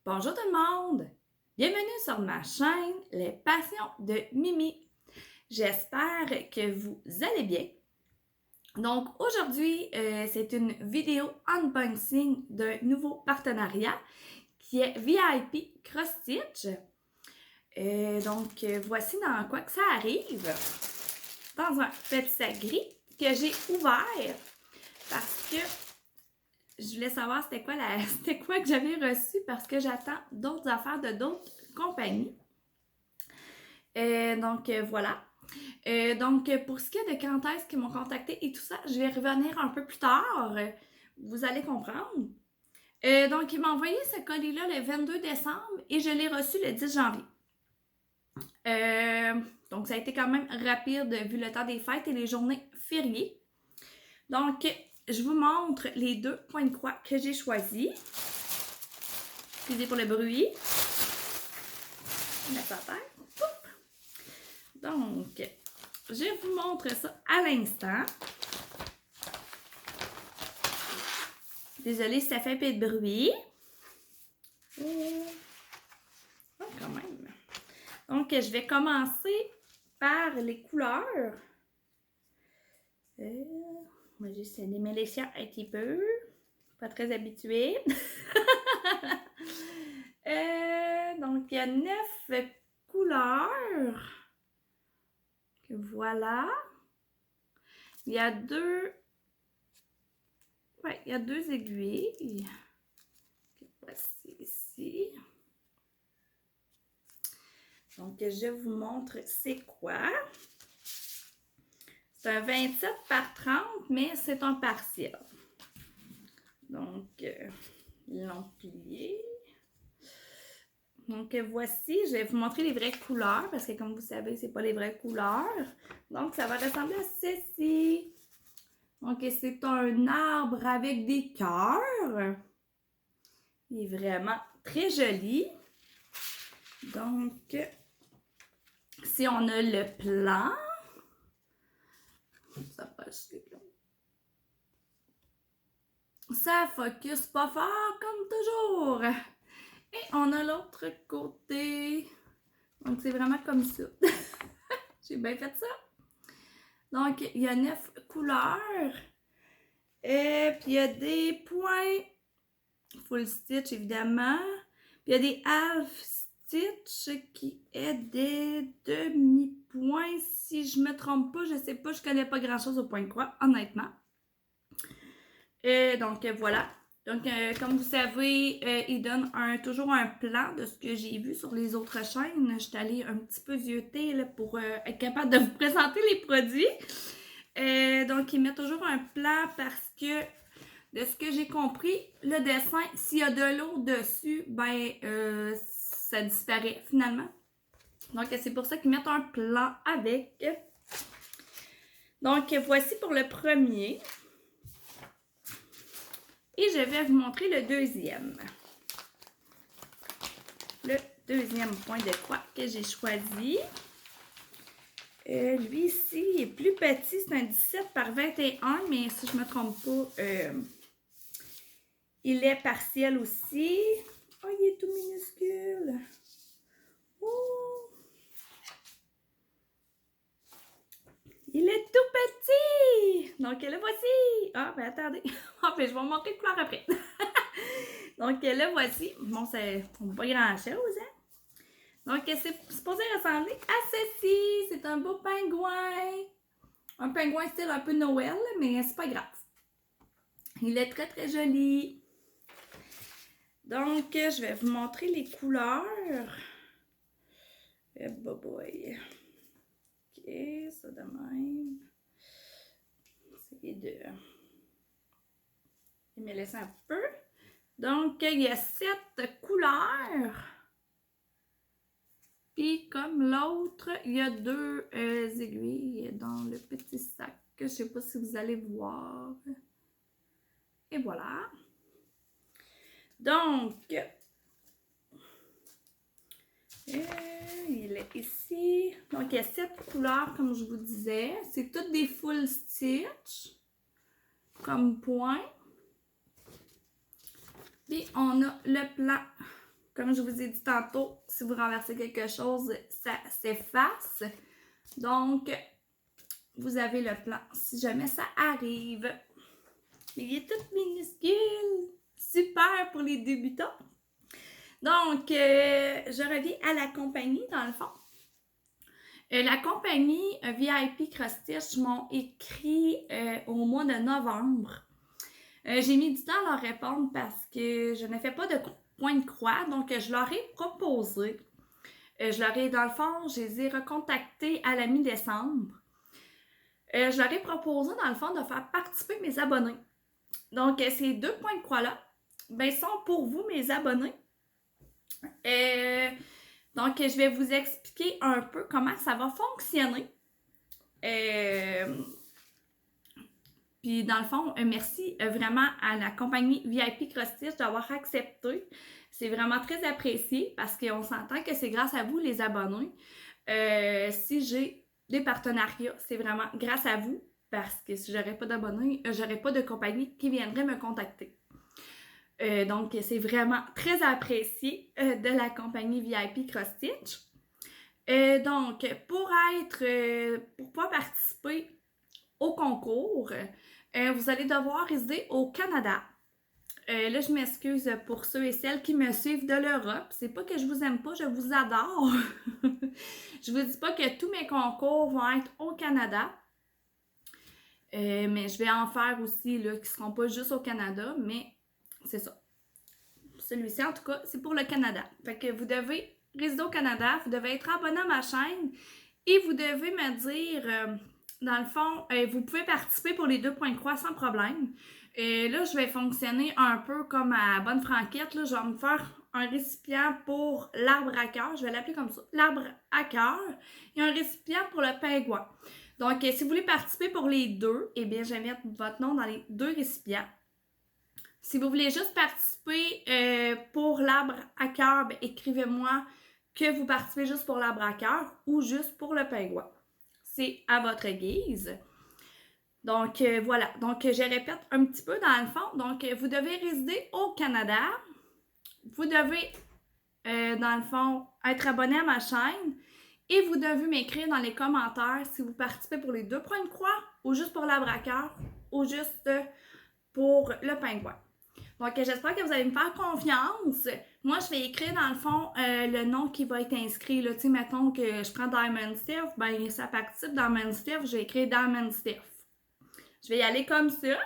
Bonjour tout le monde! Bienvenue sur ma chaîne Les Passions de Mimi. J'espère que vous allez bien. Donc aujourd'hui, c'est une vidéo unboxing d'un nouveau partenariat qui est VIP Cross Stitch. Voici dans quoi que ça arrive. Dans un petit sac gris que j'ai ouvert parce que je voulais savoir c'était quoi que j'avais reçu parce que j'attends d'autres affaires de d'autres compagnies. Voilà. Pour ce qui est de quand est-ce qu'ils m'ont contacté et tout ça, je vais revenir un peu plus tard. Vous allez comprendre. Il m'a envoyé ce colis-là le 22 décembre et je l'ai reçu le 10 janvier. Ça a été quand même rapide vu le temps des fêtes et les journées fériées. Donc, je vous montre les deux points de croix que j'ai choisis. Excusez pour le bruit. Mettre ça à terre. Donc, je vous montre ça à l'instant. Désolée si ça fait un peu de bruit. Quand même. Donc, je vais commencer par les couleurs. Moi, j'essaie de démêler ça un petit peu. Pas très habituée. Il y a 9 couleurs. Voilà. Il y a deux aiguilles. Voici ici. Donc, je vous montre c'est quoi. C'est un 27 par 30, mais c'est un partiel. Donc, ils l'ont plié. Donc, voici, je vais vous montrer les vraies couleurs, parce que comme vous savez, c'est pas les vraies couleurs. Donc, ça va ressembler à ceci. Donc, c'est un arbre avec des cœurs. Il est vraiment très joli. Donc, si on a le plan, ça passe là. Ça focus pas fort comme toujours. Et on a l'autre côté. Donc, c'est vraiment comme ça. J'ai bien fait ça. Donc, il y a 9 couleurs. Et puis, il y a des points full stitch, évidemment. Puis, il y a des half stitch qui est des demi-points. Si je ne me trompe pas, je ne sais pas, je ne connais pas grand-chose au point de croix, honnêtement. Voilà. Donc, comme vous savez, il donne toujours un plan de ce que j'ai vu sur les autres chaînes. Je suis allée un petit peu zioter là, pour être capable de vous présenter les produits. Il met toujours un plan parce que, de ce que j'ai compris, le dessin, s'il y a de l'eau dessus, ça disparaît finalement. Donc, c'est pour ça qu'ils mettent un plan avec. Donc, voici pour le premier. Et je vais vous montrer le deuxième. Le deuxième point de croix que j'ai choisi. Lui ici, il est plus petit. C'est un 17 par 21, mais si je ne me trompe pas, il est partiel aussi. Oh, il est tout minuscule. Oh! Il est tout petit! Donc, le voici! Ah, ben attendez. Ah, ben je vais vous montrer le couleur après. Donc, le voici. Bon, c'est pas grand-chose, hein? Donc, c'est supposé ressembler à ceci. C'est un beau pingouin. Un pingouin style un peu Noël, mais c'est pas grave. Il est très, très joli. Donc, je vais vous montrer les couleurs. Eh, boy. Ok, ça de même. Essayer de me laisser un peu. Donc, il y a 7 couleurs. Puis, comme l'autre, il y a 2 aiguilles dans le petit sac. Je ne sais pas si vous allez voir. Et voilà. Donc, il est ici. Donc, il y a 7 couleurs, comme je vous disais. C'est toutes des full stitch, comme point. Puis, on a le plan Comme je vous ai dit tantôt, si vous renversez quelque chose, ça s'efface. Donc, vous avez le plan si jamais ça arrive. Il est tout minuscule. Super pour les débutants. Donc, je reviens à la compagnie, dans le fond. La compagnie VIP Cross-Stitch m'ont écrit au mois de novembre. J'ai mis du temps à leur répondre parce que je ne fais pas de point de croix. Donc, je leur ai proposé. Je leur ai, dans le fond, je les ai recontactés à la mi-décembre. Je leur ai proposé, dans le fond, de faire participer mes abonnés. Donc, ces 2 points de croix-là, ben, sont pour vous, mes abonnés. Donc, je vais vous expliquer un peu comment ça va fonctionner. Puis, dans le fond, merci vraiment à la compagnie VIP Cross-Stitch d'avoir accepté. C'est vraiment très apprécié parce qu'on s'entend que c'est grâce à vous, les abonnés. Si j'ai des partenariats, c'est vraiment grâce à vous parce que si j'aurais pas d'abonnés, j'aurais pas de compagnie qui viendrait me contacter. Donc, c'est vraiment très apprécié de la compagnie VIP Cross-Stitch. Donc, pour pouvoir participer au concours, vous allez devoir résider au Canada. Là, je m'excuse pour ceux et celles qui me suivent de l'Europe. C'est pas que je vous aime pas, je vous adore. Je vous dis pas que tous mes concours vont être au Canada. Mais je vais en faire aussi là, qui seront pas juste au Canada, mais c'est ça. Celui-ci, en tout cas, c'est pour le Canada. Fait que vous devez résider au Canada, vous devez être abonné à ma chaîne et vous devez me dire, dans le fond, vous pouvez participer pour les 2 points de croix sans problème. Là, je vais fonctionner un peu comme à Bonne Franquette. Là, je vais me faire un récipient pour l'arbre à cœur. Je vais l'appeler comme ça, l'arbre à cœur. Et un récipient pour le pingouin. Donc, si vous voulez participer pour les deux, eh bien, je vais mettre votre nom dans les 2 récipients. Si vous voulez juste participer pour l'arbre à cœur, ben, écrivez-moi que vous participez juste pour l'arbre à cœur ou juste pour le pingouin. C'est à votre guise. Donc, voilà. Donc, je répète un petit peu dans le fond. Donc, vous devez résider au Canada. Vous devez, dans le fond, être abonné à ma chaîne. Et vous devez m'écrire dans les commentaires si vous participez pour les 2 points de croix ou juste pour l'arbre à cœur ou juste pour le pingouin. Donc, j'espère que vous allez me faire confiance. Moi, je vais écrire dans le fond le nom qui va être inscrit. Tu sais, mettons que je prends Diamond Stiff, ben ça participe Diamond Stiff, je vais écrire Diamond Stiff. Je vais y aller comme ça.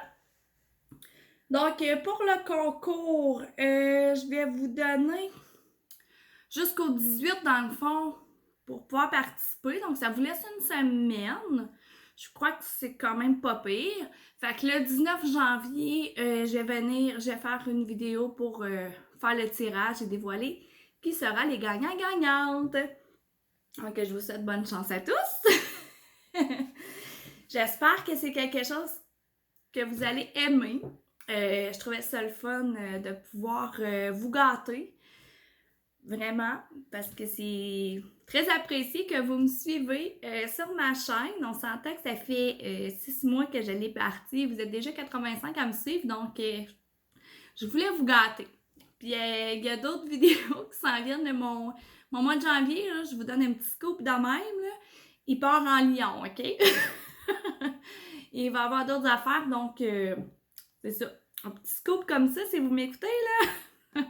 Donc, pour le concours, je vais vous donner jusqu'au 18 dans le fond pour pouvoir participer. Donc, ça vous laisse une semaine. Je crois que c'est quand même pas pire. Fait que le 19 janvier, je vais faire une vidéo pour faire le tirage et dévoiler qui sera les gagnants-gagnantes. Donc, je vous souhaite bonne chance à tous. J'espère que c'est quelque chose que vous allez aimer. Je trouvais ça le fun de pouvoir vous gâter. Vraiment, parce que c'est très apprécié que vous me suivez sur ma chaîne. On s'entend que ça fait 6 mois que je l'ai partie. Vous êtes déjà 85 à me suivre, donc je voulais vous gâter. Puis il y a d'autres vidéos qui s'en viennent de mon mois de janvier. Là, je vous donne un petit scoop de même. Là. Il part en Lyon, OK? Il va y avoir d'autres affaires, donc c'est ça. Un petit scoop comme ça, si vous m'écoutez, là.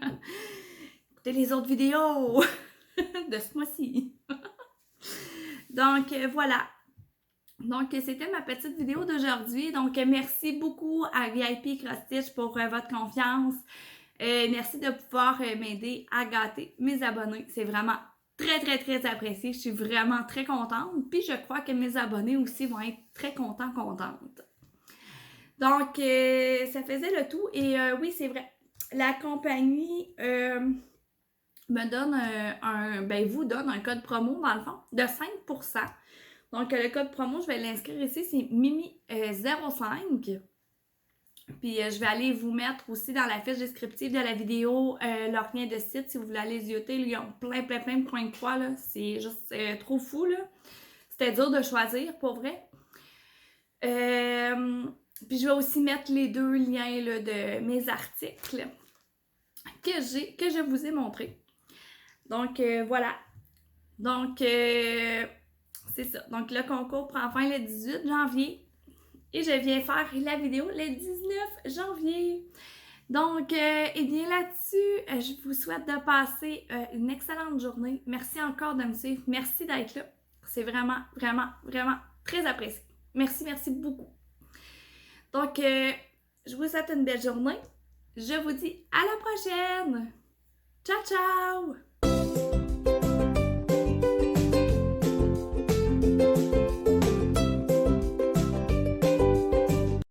Écoutez les autres vidéos de ce mois-ci. Donc, voilà. Donc, c'était ma petite vidéo d'aujourd'hui. Donc, merci beaucoup à VIP Cross-Stitch pour votre confiance. Merci de pouvoir m'aider à gâter mes abonnés. C'est vraiment très, très, très apprécié. Je suis vraiment très contente. Puis, je crois que mes abonnés aussi vont être très contents, contentes. Donc, ça faisait le tout. Et oui, c'est vrai. La compagnie me donne vous donne un code promo, dans le fond, de 5%. Donc, le code promo, je vais l'inscrire ici, c'est Mimi05. Puis, je vais aller vous mettre aussi dans la fiche descriptive de la vidéo leur lien de site. Si vous voulez aller zioter, ils ont plein de points de croix, là. C'est juste trop fou, là. C'était dur de choisir, pour vrai. Puis, je vais aussi mettre les 2 liens là, de mes articles que je vous ai montrés. Donc, voilà. Donc, c'est ça. Donc, le concours prend fin le 18 janvier. Et je viens faire la vidéo le 19 janvier. Donc, et bien là-dessus, je vous souhaite de passer une excellente journée. Merci encore de me suivre. Merci d'être là. C'est vraiment, vraiment, vraiment très apprécié. Merci, merci beaucoup. Donc, je vous souhaite une belle journée. Je vous dis à la prochaine. Ciao, ciao!